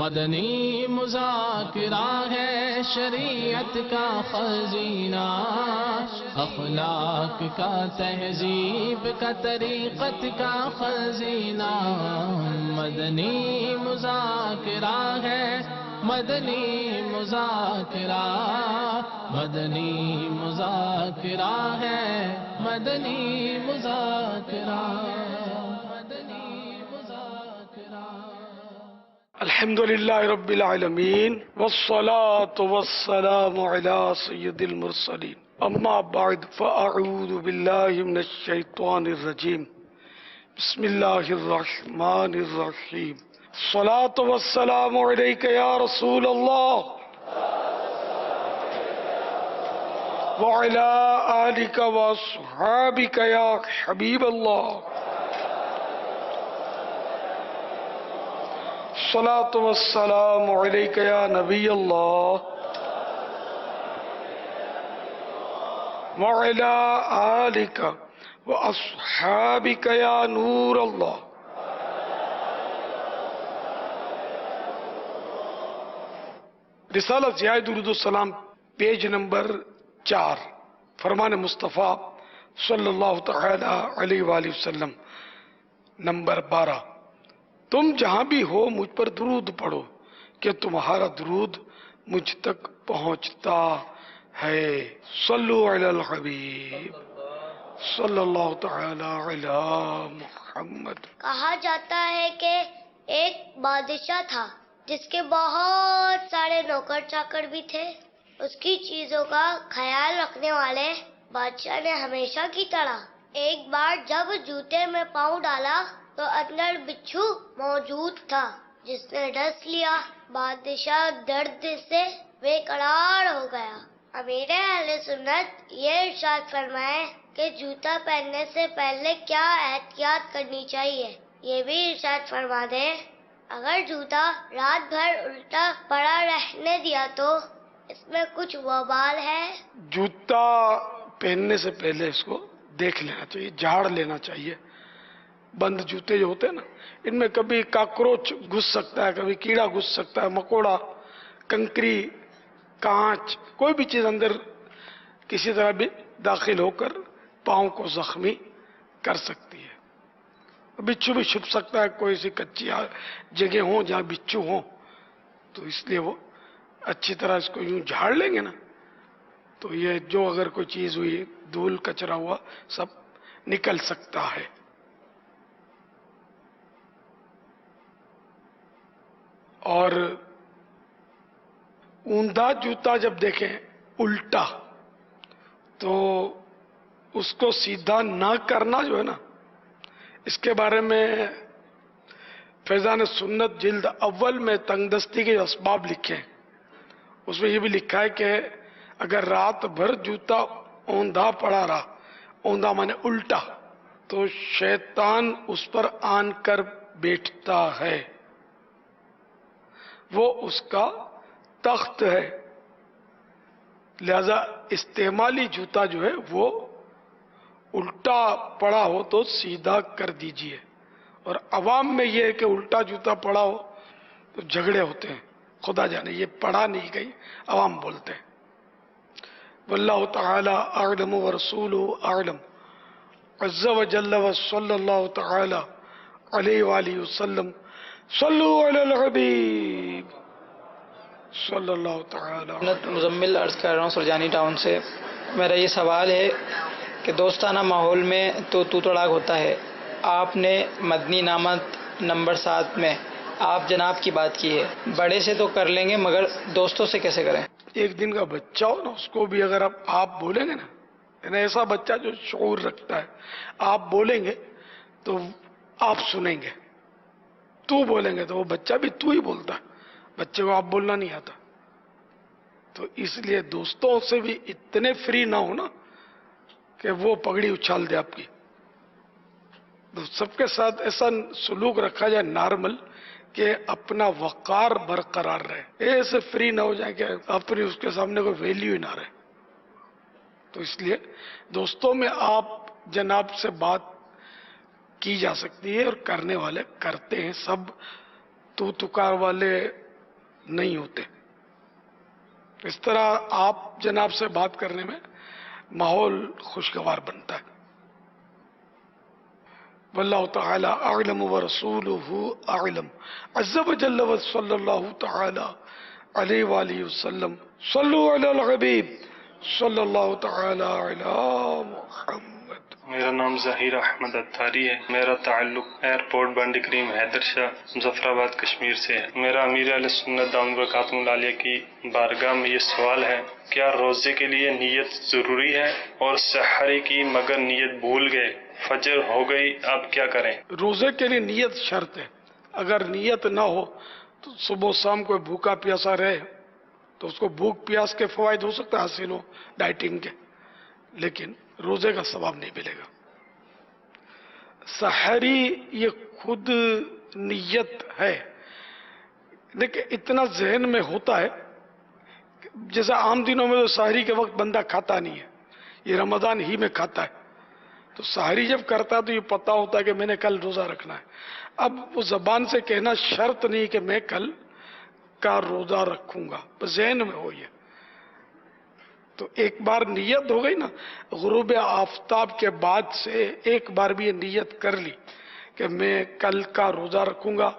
مدنی مذاکرہ ہے شریعت کا خزینہ، اخلاق کا تہذیب کا طریقت کا خزینہ، مدنی مذاکرہ ہے، مدنی مذاکرہ، مدنی مذاکرہ ہے، مدنی مذاکرہ، مدنی مذاکرہ۔ الحمدللہ رب العالمین والصلاة والسلام علی سید المرسلین، اما بعد فاعوذ باللہ من الشیطان الرجیم، بسم اللہ الرحمن الرحیم۔ الصلاة والسلام علیک یا رسول اللہ وعلی آلک واصحابک یا حبیب اللہ۔ الصلاة والسلام علیک یا نبی اللہ وعلی آلک واصحابک یا نور اللہ۔ رسالہ ضیاء درود السلام پیج نمبر 4، فرمان مصطفیٰ صلی اللہ تعالی علیہ وآلہ وسلم نمبر 12۔ تم جہاں بھی ہو مجھ پر درود پڑھو کہ تمہارا درود مجھ تک پہنچتا ہے۔ صلو علی الحبیب صلی اللہ تعالی علی محمد۔ کہا جاتا ہے کہ ایک بادشاہ تھا جس کے بہت سارے نوکر چاکر بھی تھے۔ اس کی چیزوں کا خیال رکھنے والے بادشاہ نے ہمیشہ کی طرح ایک بار جب جوتے میں پاؤں ڈالا تو اندر بچھو موجود تھا جس نے ڈس لیا۔ بادشاہ درد سے بے قرار ہو گیا۔ امیر اہل سنت یہ ارشاد فرمائے کہ جوتا پہننے سے پہلے کیا احتیاط کرنی چاہیے، یہ بھی ارشاد فرما دے اگر جوتا رات بھر الٹا پڑا رہنے دیا تو اس میں کچھ وبال ہے۔ جوتا پہننے سے پہلے اس کو دیکھ لینا چاہیے، جھاڑ لینا چاہیے۔ بند جوتے جو ہوتے ہیں نا، ان میں کبھی کاکروچ گھس سکتا ہے، کبھی کیڑا گھس سکتا ہے، مکوڑا، کنکری، کانچ، کوئی بھی چیز اندر کسی طرح بھی داخل ہو کر پاؤں کو زخمی کر سکتی ہے۔ بچھو بھی چھپ سکتا ہے، کوئی سی کچی جگہ ہوں جہاں بچھو ہوں، تو اس لیے وہ اچھی طرح اس کو یوں جھاڑ لیں گے نا تو یہ جو اگر کوئی چیز ہوئی، دھول کچرا ہوا، سب نکل سکتا ہے۔ اور اوندھا جوتا جب دیکھیں الٹا تو اس کو سیدھا نہ کرنا جو ہے نا، اس کے بارے میں فیضان سنت جلد اول میں تنگ دستی کے اسباب لکھے ہیں۔ اس میں یہ بھی لکھا ہے کہ اگر رات بھر جوتا اوندھا پڑا رہا، اوندھا مانے الٹا، تو شیطان اس پر آن کر بیٹھتا ہے، وہ اس کا تخت ہے، لہذا استعمالی جوتا جو ہے وہ الٹا پڑا ہو تو سیدھا کر دیجئے۔ اور عوام میں یہ ہے کہ الٹا جوتا پڑا ہو تو جھگڑے ہوتے ہیں، خدا جانے یہ پڑھا نہیں گئی، عوام بولتے ہیں۔ واللہ تعالی اعلم ورسولہ اعلم، عز وجل وصلی اللہ تعالی علیہ وآلہ وسلم۔ صلو علی الحبیب صلی اللہ تعالی۔ مزمل عرض کر رہا ہوں سرجانی ٹاؤن سے۔ میرا یہ سوال ہے کہ دوستانہ ماحول میں تو تڑاک ہوتا ہے، آپ نے مدنی نامت نمبر 7 میں آپ جناب کی بات کی ہے، بڑے سے تو کر لیں گے مگر دوستوں سے کیسے کریں؟ ایک دن کا بچہ ہو نا، اس کو بھی اگر آپ بولیں گے نا، یعنی ایسا بچہ جو شعور رکھتا ہے، آپ بولیں گے تو آپ سنیں گے، تو بولیں گے تو وہ بچہ بھی تو ہی بولتا ہے، بچے کو آپ بولنا نہیں آتا۔ تو اس لیے دوستوں سے بھی اتنے فری نہ ہو نا کہ وہ پگڑی اچھال دے آپ کی۔ تو سب کے ساتھ ایسا سلوک رکھا جائے نارمل کہ اپنا وقار برقرار رہے، ایسے فری نہ ہو جائے کہ اپنی اس کے سامنے کوئی ویلیو ہی نہ رہے۔ تو اس لیے دوستوں میں آپ جناب سے بات کی جا سکتی ہے، اور کرنے والے کرتے ہیں، سب تو تکار والے نہیں ہوتے. اس طرح آپ جناب سے بات کرنے میں ماحول خوشگوار بنتا ہے. واللہ تعالی اعلم ورسولہ اعلم عز وجل وصلی اللہ تعالی علیہ وآلہ وسلم. صلو علی الحبیب صلی اللہ تعالی علی محمد. میرا نام ظہیر احمد اتاری ہے. میرا تعلق ایئرپورٹ بنڈ کریم حیدر شاہ مظفر آباد کشمیر سے ہے. میرا امیر اہل سنت دامت برکاتہم العالیہ کی بارگاہ میں یہ سوال ہے، کیا روزے کے لیے نیت ضروری ہے؟ اور سحری کی مگر نیت بھول گئے، فجر ہو گئی، اب کیا کریں؟ روزے کے لیے نیت شرط ہے. اگر نیت نہ ہو تو صبح و شام کوئی بھوکا پیاسا رہے تو اس کو بھوک پیاس کے فوائد ہو سکتا ہے حاصل ہو ڈائٹنگ کے، لیکن روزے کا ثواب نہیں ملے گا. سحری یہ خود نیت ہے، لیکن اتنا ذہن میں ہوتا ہے جیسے عام دنوں میں تو سحری کے وقت بندہ کھاتا نہیں ہے، یہ رمضان ہی میں کھاتا ہے. تو سحری جب کرتا ہے تو یہ پتا ہوتا ہے کہ میں نے کل روزہ رکھنا ہے. اب وہ زبان سے کہنا شرط نہیں کہ میں کل کا روزہ رکھوں گا، بس ذہن میں ہو. یہ تو ایک بار نیت ہو گئی نا، غروب آفتاب کے بعد سے ایک بار بھی یہ نیت کر لی کہ میں کل کا روزہ رکھوں گا،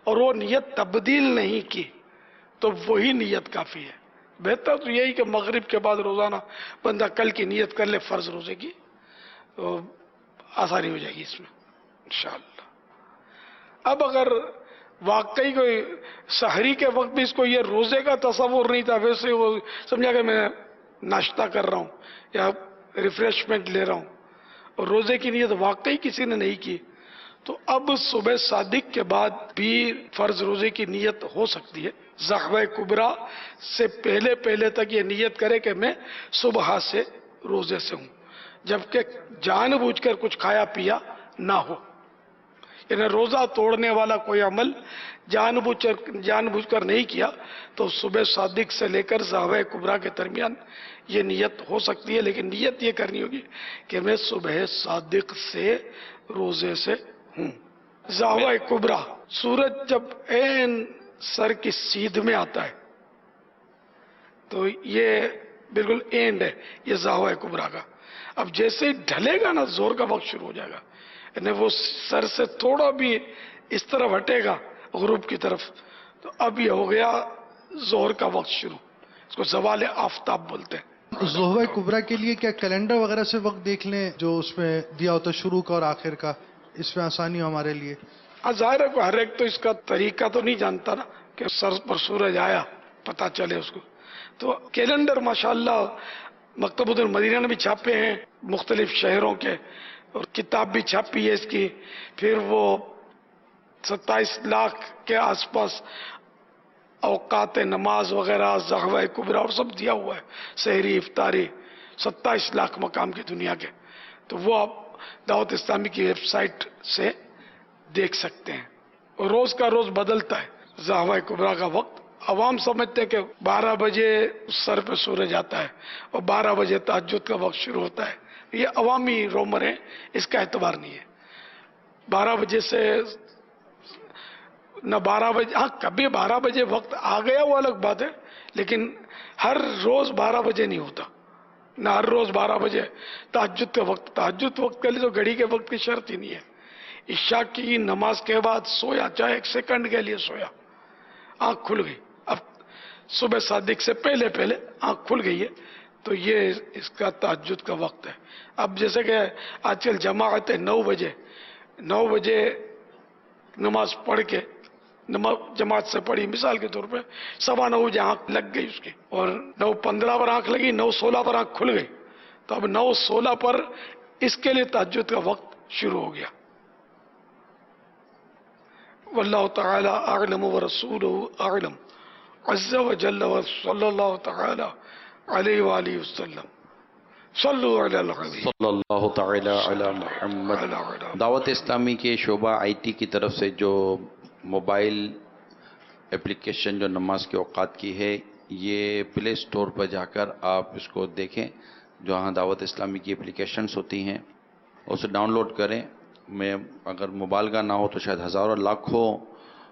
اور وہ نیت تبدیل نہیں کی تو وہی نیت کافی ہے. بہتر تو یہی کہ مغرب کے بعد روزانہ بندہ کل کی نیت کر لے فرض روزے کی، تو آسانی ہو جائے گی اس میں انشاءاللہ. اب اگر واقعی کوئی سحری کے وقت بھی اس کو یہ روزے کا تصور نہیں تھا، ویسے وہ سمجھا کہ میں ناشتہ کر رہا ہوں یا ریفریشمنٹ لے رہا ہوں، اور روزے کی نیت واقعی کسی نے نہیں کی، تو اب صبح صادق کے بعد بھی فرض روزے کی نیت ہو سکتی ہے. زحوہ کبریٰ سے پہلے پہلے تک یہ نیت کرے کہ میں صبح سے روزے سے ہوں، جبکہ جان بوجھ کر کچھ کھایا پیا نہ ہو. یعنی روزہ توڑنے والا کوئی عمل جان بوجھ کر نہیں کیا تو صبح صادق سے لے کر زحوہ کبریٰ کے درمیان یہ نیت ہو سکتی ہے، لیکن نیت یہ کرنی ہوگی کہ میں صبح صادق سے روزے سے ہوں. زحوہ کبریٰ سورج جب عین سر کی سیدھ میں آتا ہے تو یہ بالکل اینڈ ہے یہ زحوہ کبریٰ کا. اب جیسے ہی ڈھلے گا نا زور کا وقت شروع ہو جائے گا، یعنی وہ سر سے تھوڑا بھی اس طرف ہٹے گا غروب کی طرف تو اب یہ ہو گیا زہر کا وقت شروع. اس کو زوال آفتاب بولتے ہیں. زحوہ کبریٰ کے لیے کیا کیلنڈر وغیرہ سے وقت دیکھ لیں جو اس میں دیا ہوتا ہے شروع کا اور آخر کا، اس میں آسانی ہو ہمارے لیے؟ ظاہر ہے کہ ہر ایک تو اس کا طریقہ تو نہیں جانتا نا کہ سر پر سورج آیا پتہ چلے اس کو. تو کیلنڈر ماشاءاللہ مکتبۃ المدینہ نے بھی چھاپے ہیں مختلف شہروں کے، اور کتاب بھی چھاپی ہے اس کی. پھر وہ 27 لاکھ کے آس پاس اوقات نماز وغیرہ زحوہ کبریٰ اور سب دیا ہوا ہے، سحری افطاری 27 لاکھ مقام کی دنیا کے. تو وہ آپ دعوت اسلامی کی ویب سائٹ سے دیکھ سکتے ہیں. اور روز کا روز بدلتا ہے زحوہ کبریٰ کا وقت. عوام سمجھتے ہیں کہ 12 بجے سر پہ سورج آتا ہے اور 12 بجے تہجد کا وقت شروع ہوتا ہے. یہ عوامی رومر ہے، اس کا اعتبار نہیں ہے. 12 بجے سے نہ 12 بجے، ہاں کبھی 12 بجے وقت آ گیا وہ الگ بات ہے، لیکن ہر روز 12 بجے نہیں ہوتا، نہ ہر روز 12 بجے تہجد کا وقت. تہجد وقت کے لیے تو گھڑی کے وقت کی شرط ہی نہیں ہے. عشاء کی نماز کے بعد سویا، چاہے 1 سیکنڈ کے لیے سویا، آنکھ کھل گئی، اب صبح صادق سے پہلے پہلے آنکھ کھل گئی ہے تو یہ اس کا تہجد کا وقت ہے. اب جیسے کہ آج کل جماعت ہے 9 بجے نماز پڑھ کے جماعت سے پڑھی، مثال کے طور پہ 9:15 بجے آنکھ لگ گئی اس کی، اور 9:15 پر آنکھ لگی، 9:16 پر آنکھ کھل گئی، تو اب 9:16 پر اس کے لیے تہجد کا وقت شروع ہو گیا. واللہ تعالی اعلم ورسولہ اعلم عز وجل وصلی اللہ تعالی علیہ وآلہ وسلم. صلو علی الحبیب صلی اللہ تعالی علی محمد. دعوت اسلامی کے شعبہ IT کی طرف سے جو موبائل اپلیکیشن جو نماز کے اوقات کی ہے، یہ پلے سٹور پر جا کر آپ اس کو دیکھیں. جہاں دعوت اسلامی کی اپلیکیشنز ہوتی ہیں اسے ڈاؤن لوڈ کریں. میں اگر موبائل کا نہ ہو تو شاید ہزاروں لاکھوں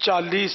40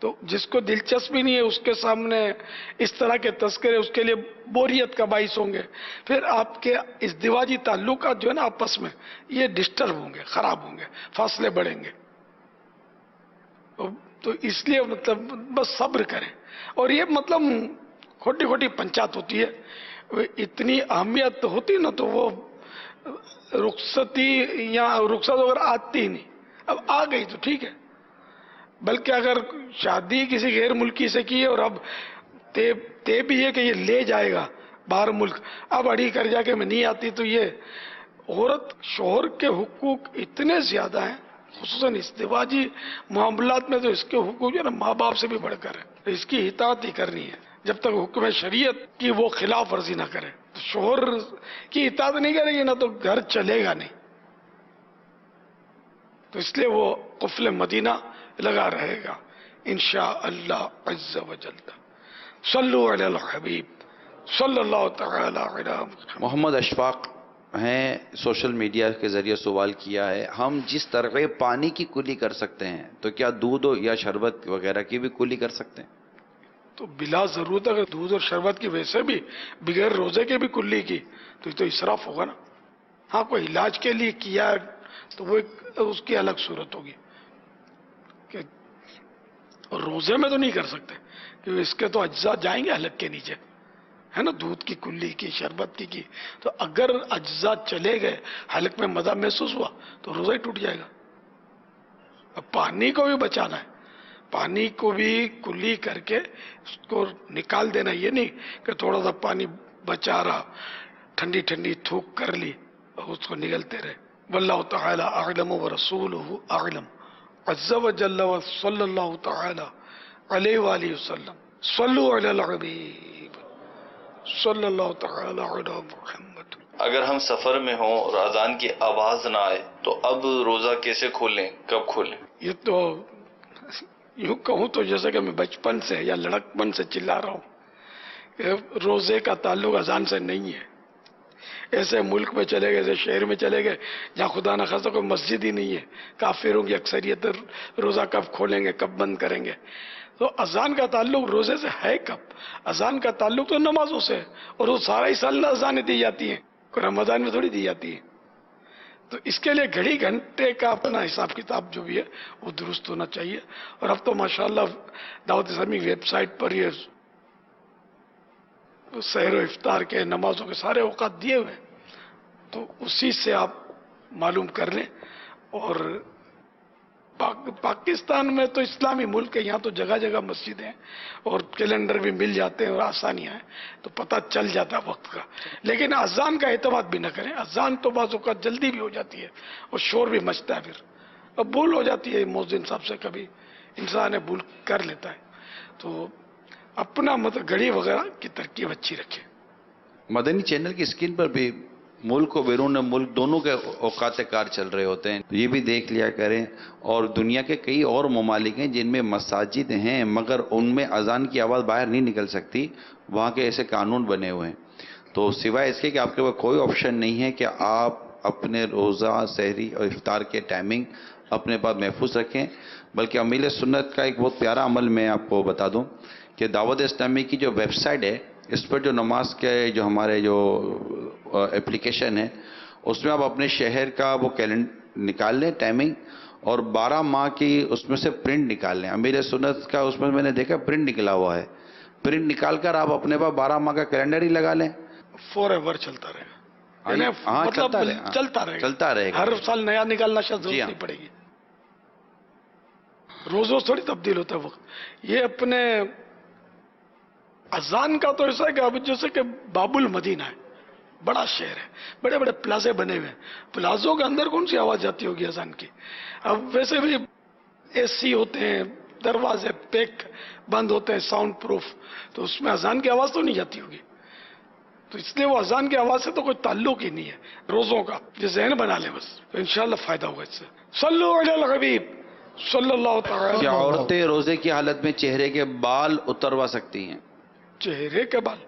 تو جس کو دلچسپی نہیں ہے اس کے سامنے اس طرح کے تذکرے اس کے لیے بوریت کا باعث ہوں گے. پھر آپ کے ازدواجی تعلقات جو ہے نا آپس میں یہ ڈسٹرب ہوں گے, خراب ہوں گے, فاصلے بڑھیں گے. تو اس لیے مطلب بس صبر کریں. اور یہ مطلب کھوٹی کھوٹی پنچات ہوتی ہے, اتنی اہمیت ہوتی نا تو وہ رخصتی یا رخصت وغیرہ آتی ہی نہیں. اب آ گئی تو ٹھیک ہے, بلکہ اگر شادی کسی غیر ملکی سے کی ہے اور اب طے بھی ہے کہ یہ لے جائے گا باہر ملک, اب اڑی کر جا کے میں نہیں آتی, تو یہ عورت شوہر کے حقوق اتنے زیادہ ہیں, خصوصاً ازدواجی معاملات میں تو اس کے حقوق جو ہے نا ماں باپ سے بھی بڑھ کر ہے. اس کی اطاعت ہی کرنی ہے جب تک حکم شریعت کی وہ خلاف ورزی نہ کرے. تو شوہر کی اطاعت نہیں کرے گی نا تو گھر چلے گا نہیں. تو اس لیے وہ قفل مدینہ لگا رہے گا انشاءاللہ عز و جل. صلو علی الحبیب صلی اللہ تعالی علی محمد. محمد اشفاق ہیں, سوشل میڈیا کے ذریعے سوال کیا ہے, ہم جس طرح پانی کی کلی کر سکتے ہیں تو کیا دودھ یا شربت وغیرہ کی بھی کلی کر سکتے ہیں؟ تو بلا ضرورت اگر دودھ اور شربت کی ویسے بھی بغیر روزے کے بھی کلی کی تو یہ تو اسراف ہوگا نا. ہاں کوئی علاج کے لیے کیا تو وہ اس کی الگ صورت ہوگی, کہ روزے میں تو نہیں کر سکتے کیونکہ اس کے تو اجزاء جائیں گے حلق کے نیچے, ہے نا, دودھ کی کلی کی, شربت کی. تو اگر اجزاء چلے گئے, حلق میں مزہ محسوس ہوا تو روزہ ہی ٹوٹ جائے گا. اب پانی کو بھی بچانا ہے, پانی کو بھی کلی کر کے اس کو نکال دینا. یہ نہیں کہ تھوڑا سا پانی بچا رہا, ٹھنڈی ٹھنڈی تھوک کر لی اور اس کو نگلتے رہے. واللہ تعالی اعلم ورسولہ اعلم عز و جل و صلی اللہ تعالی علیہ وآلہ وسلم. صلو علی الحبیب صلی اللہ تعالی علی محمد. اگر ہم سفر میں ہوں اور اذان کی آواز نہ آئے تو اب روزہ کیسے کھولیں, کب کھولیں؟ یہ تو یوں کہوں تو جیسے کہ میں بچپن سے یا لڑکپن سے چلا رہا ہوں کہ روزے کا تعلق اذان سے نہیں ہے. ایسے ملک میں چلے گئے, ایسے شہر میں چلے گئے جہاں خدا نخواستہ کوئی مسجد ہی نہیں ہے, کافروں کی اکثریت روزہ کب کھولیں گے, کب بند کریں گے. تو اذان کا تعلق روزے سے ہے کب؟ اذان کا تعلق تو نمازوں سے ہے, اور وہ سارا ہی سال اذانیں دی جاتی ہیں, کوئی رمضان میں تھوڑی دی جاتی ہیں. تو اس کے لیے گھڑی گھنٹے کا اپنا حساب کتاب جو بھی ہے وہ درست ہونا چاہیے. اور اب تو ماشاءاللہ دعوت اسلامی ویب سائٹ پر یہ سحر و افطار کے, نمازوں کے سارے اوقات دیے ہوئے ہیں, تو اسی سے آپ معلوم کر لیں. اور پاکستان میں تو اسلامی ملک ہے, یہاں تو جگہ جگہ مسجدیں ہیں اور کیلنڈر بھی مل جاتے ہیں اور آسانیاں ہیں, تو پتہ چل جاتا ہے وقت کا. لیکن اذان کا اعتماد بھی نہ کریں. اذان تو بعض اوقات جلدی بھی ہو جاتی ہے اور شور بھی مچتا ہے, پھر اب بھول ہو جاتی ہے مؤذن صاحب سے, کبھی انسان بھول کر لیتا ہے. تو اپنا مطلب گھڑی وغیرہ کی ترکیب اچھی رکھیں. مدنی چینل کی اسکرین پر بھی ملک و بیرون ملک دونوں کے اوقات کار چل رہے ہوتے ہیں, یہ بھی دیکھ لیا کریں. اور دنیا کے کئی اور ممالک ہیں جن میں مساجد ہیں مگر ان میں اذان کی آواز باہر نہیں نکل سکتی, وہاں کے ایسے قانون بنے ہوئے ہیں. تو سوائے اس کے کہ آپ کے پاس کوئی آپشن نہیں ہے کہ آپ اپنے روزہ, سحری اور افطار کے ٹائمنگ اپنے پاس محفوظ رکھیں, بلکہ امیل سنت کا ایک بہت پیارا عمل میں آپ کو بتا دوں کہ دعوت اسلامی کی جو ویب سائٹ ہے, اس پر جو نماز کے جو ہمارے جو اپلیکیشن ہے, اس میں آپ اپنے شہر کا وہ کیلنڈر نکال لیں ٹائمنگ, اور 12 ماہ کی اس میں سے پرنٹ نکال لیں. امیر سنت کا اس میں نے دیکھا پرنٹ نکلا ہوا ہے, پرنٹ نکال کر آپ اپنے پاس 12 ماہ کا کیلنڈر ہی لگا لیں. فور ایور چلتا رہے گا, ہاں چلتا رہے گا, ہر سال نیا نکالنا شاید ضرورت نہیں پڑے گی. روز روز تھوڑی تبدیل ہوتا ہے وقت. یہ اپنے اذان کا تو ایسا ہے کہ اب جیسے کہ باب المدینہ ہے, بڑا شہر ہے, بڑے بڑے پلازے بنے ہوئے ہیں, پلازوں کے اندر کون سی آواز جاتی ہوگی اذان کی؟ اب ویسے بھی اے سی ہوتے ہیں, دروازے پیک بند ہوتے ہیں, ساؤنڈ پروف, تو اس میں اذان کی آواز تو نہیں جاتی ہوگی. تو اس لیے وہ اذان کی آواز سے تو کوئی تعلق ہی نہیں ہے روزوں کا. جو ذہن بنا لیں بس, تو انشاءاللہ فائدہ ہوگا اس سے. صلو علی الحبیب صلی اللہ تعالی. کیا عورتیں روزے کی حالت میں چہرے کے بال اتروا سکتی ہیں؟ چہرے کے بال,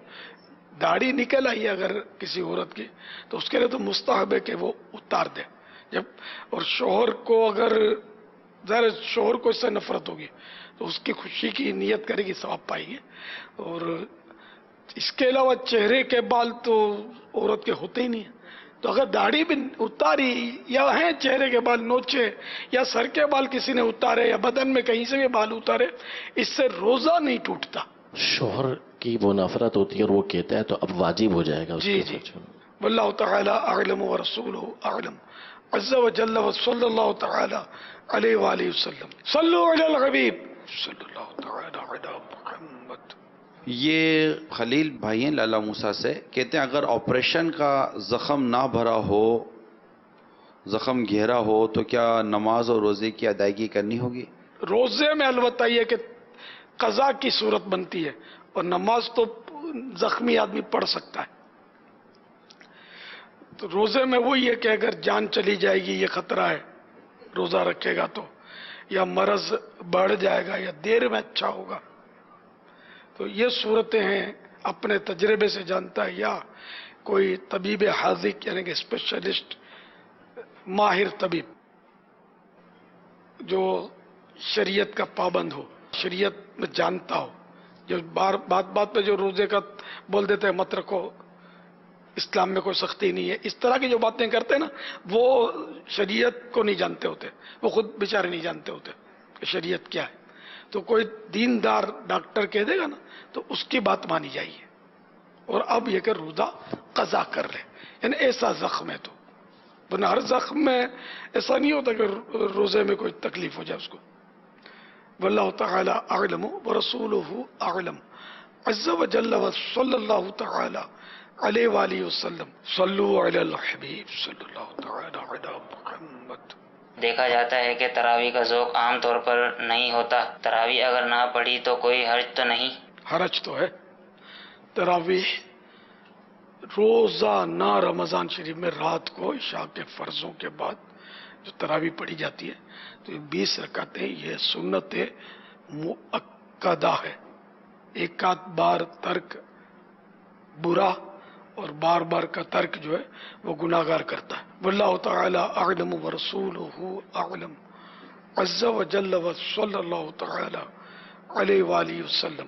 داڑھی نکل آئی اگر کسی عورت کی تو اس کے لیے تو مستحب ہے کہ وہ اتار دے جب. اور شوہر کو اگر ظاہر شوہر کو اس سے نفرت ہوگی تو اس کی خوشی کی نیت کرے گی، ثواب پائے گی. اور اس کے علاوہ چہرے کے بال تو عورت کے ہوتے ہی نہیں ہیں، تو اگر داڑھی بھی اتاری یا ہیں چہرے کے بال نوچے یا سر کے بال کسی نے اتارے یا بدن میں کہیں سے بھی بال اتارے، اس سے روزہ نہیں ٹوٹتا. شوہر کی وہ نفرت ہوتی ہے اور وہ کہتا ہے تو اب واجب ہو جائے گا اس جی کے جی، اوپر. واللہ تعالی اعلم ورسولہ اعلم عز وجل وصلی اللہ تعالی علیہ وآلہ وسلم. صلو علی الحبیب صلی اللہ تعالی علی محمد. یہ خلیل بھائی ہیں لالا موسیٰ سے، کہتے ہیں اگر آپریشن کا زخم نہ بھرا ہو، زخم گہرا ہو، تو کیا نماز اور روزے کی ادائیگی کرنی ہوگی؟ روزے میں البتہ یہ کہ قضا کی صورت بنتی ہے، اور نماز تو زخمی آدمی پڑھ سکتا ہے. تو روزے میں وہی ہے کہ اگر جان چلی جائے گی یہ خطرہ ہے روزہ رکھے گا تو، یا مرض بڑھ جائے گا یا دیر میں اچھا ہوگا، تو یہ صورتیں ہیں اپنے تجربے سے جانتا ہے، یا کوئی طبیب حاذق یعنی کہ اسپیشلسٹ ماہر طبیب جو شریعت کا پابند ہو، شریعت میں جانتا ہو، جو بات پہ جو روزے کا بول دیتے ہیں مت رکھو، اسلام میں کوئی سختی نہیں ہے، اس طرح کی جو باتیں کرتے ہیں نا، وہ شریعت کو نہیں جانتے ہوتے، وہ خود بیچارے نہیں جانتے ہوتے کہ شریعت کیا ہے. تو کوئی دیندار ڈاکٹر کہہ دے گا نا تو اس کی بات مانی جائیے. اور اب یہ کہ روزہ قضا کر لے، یعنی ایسا زخم ہے تو، ورنہ ہر زخم میں ایسا نہیں ہوتا کہ روزے میں کوئی تکلیف ہو جائے اس کو. واللہ تعالی اعلم ورسولہ اعلم عز وجل وصلی اللہ تعالی علیہ وآلہ وسلم. صلو علی الحبیب صلی اللہ تعالی علی محمد. دیکھا جاتا ہے کہ تراویح کا ذوق عام طور پر نہیں ہوتا، تراویح اگر نہ پڑھی تو کوئی حرج تو نہیں؟ حرج تو ہے. تراویح روزانہ رمضان شریف میں رات کو عشاء کے فرضوں کے بعد جو تراویح پڑھی جاتی ہے تو یہ 20 رکعتیں، یہ سنت مؤکدہ ہے. ایک آدھ بار ترک برا اور بار بار کا ترک جو ہے وہ گناہگار کرتا ہے. واللہ تعالی اعلم ورسولہ اعلم عز وجل وصلی اللہ تعالی علیہ وآلہ وسلم.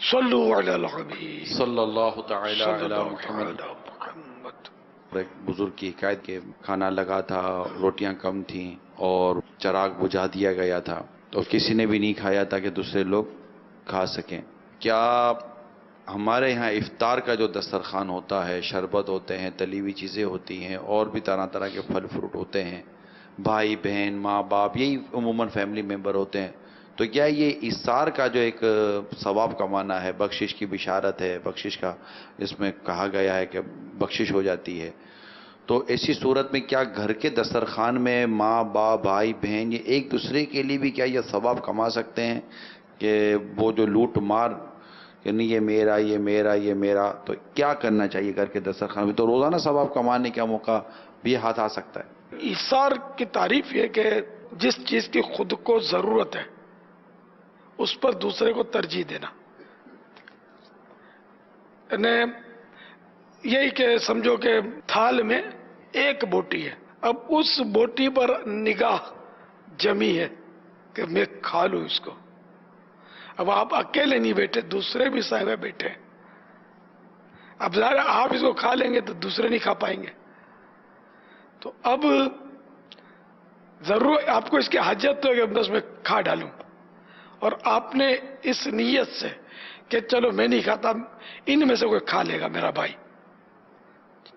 صلو علی الحبیب صلی اللہ تعالی صلی علی اللہ محمد. تعالی محمد. ایک بزرگ کی حکایت کہ کھانا لگا تھا، روٹیاں کم تھیں اور چراغ بجھا دیا گیا تھا، تو کسی نے بھی نہیں کھایا تھا کہ دوسرے لوگ کھا سکیں. کیا ہمارے ہاں افطار کا جو دسترخوان ہوتا ہے، شربت ہوتے ہیں، تلی ہوئی چیزیں ہوتی ہیں، اور بھی طرح طرح کے پھل فروٹ ہوتے ہیں، بھائی بہن ماں باپ یہی عموماً فیملی ممبر ہوتے ہیں، تو کیا یہ ایثار کا جو ایک ثواب کمانا ہے، بخشش کی بشارت ہے، بخشش کا اس میں کہا گیا ہے کہ بخشش ہو جاتی ہے، تو ایسی صورت میں کیا گھر کے دسترخوان میں ماں باپ بھائی بہن یہ ایک دوسرے کے لیے بھی کیا یہ ثواب کما سکتے ہیں کہ وہ جو لوٹ مار کہ نہیں یہ میرا یہ میرا یہ میرا، تو کیا کرنا چاہیے گھر کے دسترخوان میں؟ تو روزانہ ثواب کمانے کا موقع بھی ہاتھ آ سکتا ہے. ایثار کی تعریف یہ کہ جس چیز کی خود کو ضرورت ہے اس پر دوسرے کو ترجیح دینا. یعنی یہی کہ سمجھو کہ تھال میں ایک بوٹی ہے، اب اس بوٹی پر نگاہ جمی ہے کہ میں کھا لوں اس کو. اب آپ اکیلے نہیں بیٹھے، دوسرے بھی صاحب بیٹھے، اب ظاہر آپ اس کو کھا لیں گے تو دوسرے نہیں کھا پائیں گے. تو اب ضرور آپ کو اس کی حاجت تو ہے کہ بس میں کھا ڈالوں، اور آپ نے اس نیت سے کہ چلو میں نہیں کھاتا، ان میں سے کوئی کھا لے گا میرا بھائی،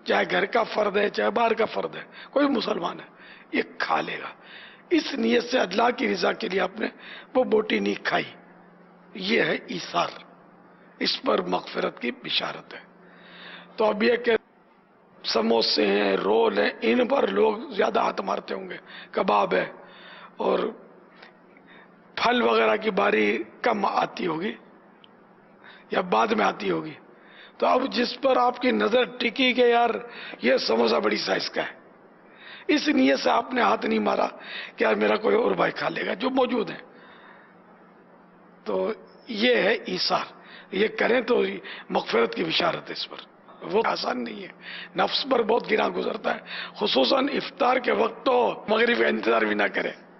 چاہے گھر کا فرد ہے چاہے باہر کا فرد ہے، کوئی مسلمان ہے، یہ کھا لے گا، اس نیت سے اللہ کی رضا کے لیے آپ نے وہ بوٹی نہیں کھائی، یہ ہے ایثار، اس پر مغفرت کی بشارت ہے. تو اب یہ کہ سموسے ہیں، رول ہیں، ان پر لوگ زیادہ ہاتھ مارتے ہوں گے، کباب ہے، اور پھل وغیرہ کی باری کم آتی ہوگی یا بعد میں آتی ہوگی. تو اب جس پر آپ کی نظر ٹکی کہ یار یہ سموسہ بڑی سائز کا ہے، اس نیت سے آپ نے ہاتھ نہیں مارا کہ یار میرا کوئی اور بھائی کھا لے گا جو موجود ہے. تو یہ ہے ایثار، یہ کریں تو مغفرت کی بشارت ہے. اس پر وہ آسان نہیں ہے، نفس پر بہت گراں گزرتا ہے، خصوصاً افطار کے وقت تو مغرب کا انتظار بھی نہ کرے.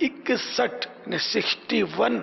61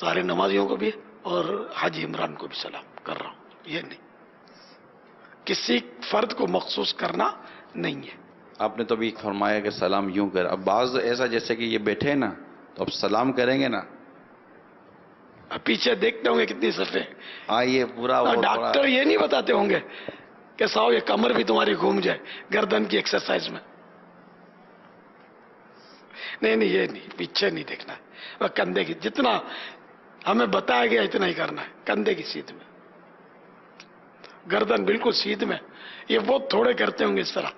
سارے نمازیوں کو بھی اور حاجی عمران کو بھی سلام کر رہا ہوں. یہ نہیں، کسی فرد کو مخصوص کرنا نہیں ہے. آپ نے تو بھی فرمایا کہ سلام یوں کر. اب بعض ایسا جیسے کہ یہ بیٹھے ہیں نا تو اب سلام کریں گے نا، اب پیچھے دیکھتے ہوں گے کتنی صفیں. ہاں یہ پورا وہ ڈاکٹر یہ نہیں بتاتے ہوں گے کہ ساؤ یہ کمر بھی تمہاری گھوم جائے گردن کی ایکسرسائز میں. نہیں یہ نہیں، پیچھے نہیں دیکھنا ہے. وہ کندھے کی جتنا ہمیں بتایا گیا اتنا ہی کرنا ہے. کندھے کی سیدھ میں، گردن بالکل سیدھ میں. یہ بہت تھوڑے کرتے ہوں گے اس طرح،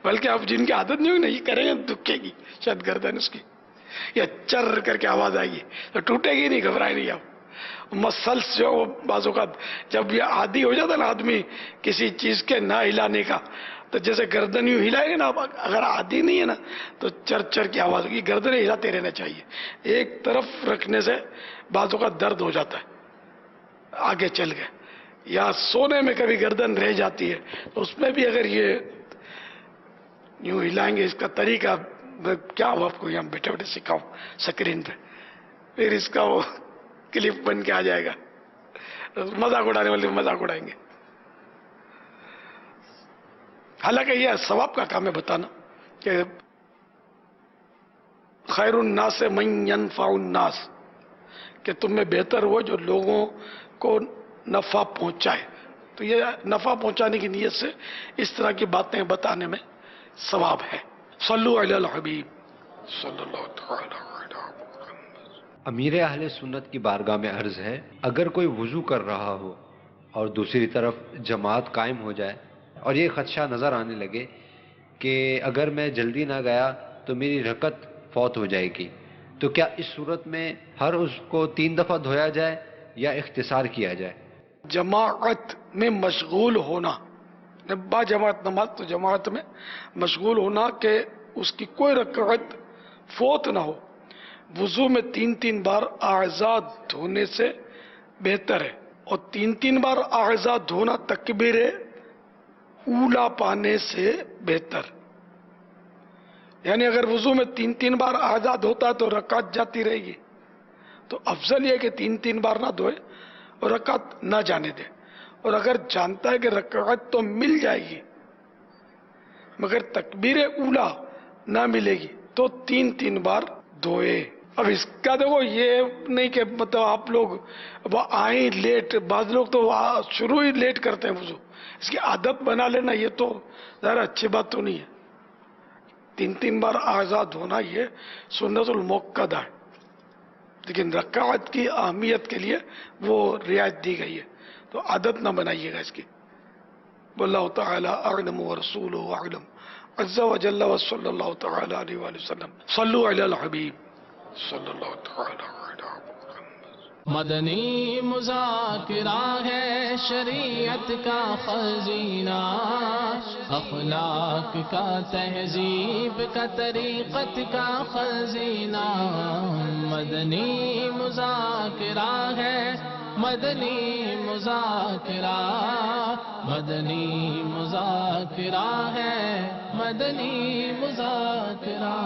بلکہ اب جن کی عادت نہیں ہوگی نا یہ کریں گے دکھے گی شاید گردن اس کی، یا چر کر کے آواز آئے گی تو ٹوٹے گی نہیں، گھبرائے نہیں آپ. مسلس جو بعض اوقات جب یہ عادی ہو جاتا نا آدمی کسی چیز کے نہ ہلانے کا، تو جیسے گردن یوں ہلائے گا نا، اگر عادی نہیں ہے نا تو چر چر کی آواز ہوگی. گردنیں ہلاتے رہنا چاہیے. ایک طرف رکھنے سے بعض اوقات درد ہو جاتا ہے، آگے چل گئے. یا سونے میں کبھی گردن رہ جاتی ہے تو اس میں بھی اگر یہ یوں ہلائیں گے. اس کا طریقہ کیا ہو آپ کو یہاں بیٹھے بیٹھے سکھاؤں سکرین پہ، پھر اس کا وہ کلپ بن کے آ جائے گا. مذاق اڑانے والے مذاق اڑائیں گے. حالانکہ یہ ثواب کا کام ہے بتانا کہ خیر الناس من ينفع الناس، کہ تم میں بہتر ہو جو لوگوں کو نفع پہنچائے. تو یہ نفع پہنچانے کی نیت سے اس طرح کی باتیں بتانے میں ثواب ہے. صلو علی الحبیب صلی اللہ تعالی علی محمد. امیر اہل سنت کی بارگاہ میں عرض ہے، اگر کوئی وضو کر رہا ہو اور دوسری طرف جماعت قائم ہو جائے اور یہ خدشہ نظر آنے لگے کہ اگر میں جلدی نہ گیا تو میری رکعت فوت ہو جائے گی، تو کیا اس صورت میں ہر اس کو 3 دفعہ دھویا جائے یا اختصار کیا جائے؟ جماعت میں مشغول ہونا، با جماعت نماز تو جماعت میں مشغول ہونا کہ اس کی کوئی رکعت فوت نہ ہو، وضو میں 3 بار اعضاء دھونے سے بہتر ہے. اور 3 بار اعضاء دھونا تکبیر اولا پانے سے بہتر. یعنی اگر وضو میں 3 بار اعضاء دھوتا ہے تو رکعت جاتی رہے گی. تو افضل یہ کہ 3 بار نہ دھوئے اور رکعت نہ جانے دے. اور اگر جانتا ہے کہ رکعت تو مل جائے گی مگر تکبیر اولا نہ ملے گی تو 3 بار دھوئے. اب اس کا دیکھو یہ نہیں کہ مطلب آپ لوگ وہ آئیں لیٹ، بعض لوگ تو شروع ہی لیٹ کرتے ہیں وضو. اس کی عادت بنا لینا یہ تو ذرا اچھی بات تو نہیں ہے. 3 بار اعضاء دھونا یہ سنت المؤکدہ ہے، لیکن رکعت کی اہمیت کے لیے وہ رعایت دی گئی ہے، تو عادت نہ بنائیے گا اس کی. واللہ تعالی اعلم ورسولہ اعلم عز وجل وصلی اللہ تعالی علیہ وآلہ وسلم. صلو علی الحبیب صلی اللہ تعالی علیہ وسلم. مدنی مذاکرہ ہے شریعت کا خزینہ، اخلاق کا تہذیب کا طریقت کا خزینہ. مدنی مذاکرہ ہے، مدنی مذاکرہ، مدنی مذاکرہ ہے، مدنی مذاکرہ.